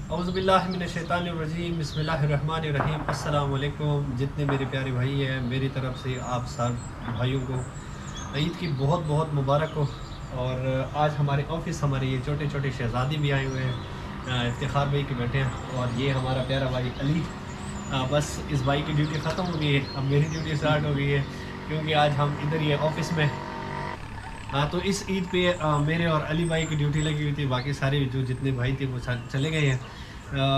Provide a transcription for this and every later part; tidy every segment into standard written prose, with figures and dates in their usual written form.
औज़ुबिल्लाहिमिनश्शैतानिर्रजीम बिस्मिल्लाहिर्रहमानिर्रहीम। अस्सलाम वालेकुम। जितने मेरे प्यारे भाई हैं, मेरी तरफ से आप सब भाइयों को ईद की बहुत बहुत मुबारक हो। और आज हमारे ऑफिस हमारे ये छोटे छोटे शहज़ादी भी आए हुए हैं, इफ्तिखार भाई के बेटे हैं, और ये हमारा प्यारा भाई अली। बस इस भाई की ड्यूटी ख़त्म हो गई है, अब मेरी ड्यूटी स्टार्ट हो गई है, क्योंकि आज हम इधर ही ऑफिस में। हाँ, तो इस ईद पे मेरे और अली भाई की ड्यूटी लगी हुई थी, बाकी सारे जो जितने भाई थे वो चले गए हैं।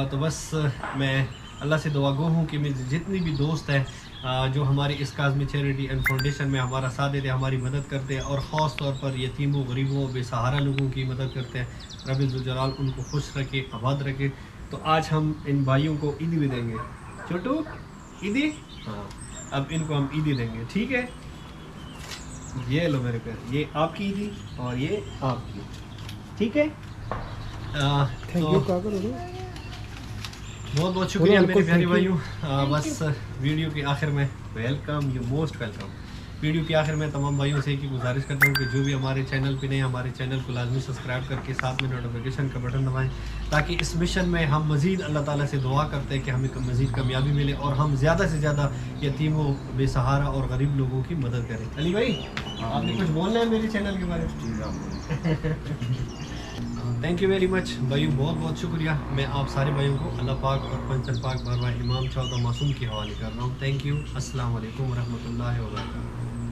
तो बस मैं अल्लाह से दुआ गो हूँ कि मेरे जितनी भी दोस्त हैं जो हमारी इस काज़मी चैरिटी एंड फाउंडेशन में हमारा साथ देते हैं, हमारी मदद करते हैं, और ख़ास तौर पर यतीमों, गरीबों, बेसहारा लोगों की मदद करते हैं, रब ज़ुल जलाल उनको खुश रखे, आबाद रखे। तो आज हम इन भाइयों को ईदी भी देंगे। छोटू ईदी, हाँ, अब इनको हम ईदी देंगे, ठीक है। ये लो मेरे प्यारे, ये आपकी ईदी और ये आपकी, ठीक है। थैंक यू काका। बहुत बहुत शुक्रिया मेरे प्यारे भाइयों। बस वीडियो के आखिर में welcome, you most welcome. Video के आखिर में तमाम भाइयों से एक ही गुजारिश करता हूँ कि जो भी हमारे चैनल पे नहीं, हमारे चैनल को लाजमी सब्सक्राइब करके साथ में नोटिफिकेशन का बटन दबाएं, ताकि इस मिशन में हम मज़ीद अल्लाह ताला से दुआ करते हैं कि हमें मज़ीद कामयाबी मिले और हम ज़्यादा से ज़्यादा यतीमों, बेसहारा और गरीब लोगों की मदद करें। अली भाई, आपने कुछ बोलना है मेरे चैनल के बारे में? थैंक यू वेरी मच भाइयों, बहुत बहुत शुक्रिया। मैं आप सारे भाइयों को अल्लाह पाक और पंचन पाक बारवा इमाम चौदह मासूम की हवाले कर रहा हूँ। Thank you. अस्सलाम वालेकुम रहमतुल्लाहि व बरकातहू।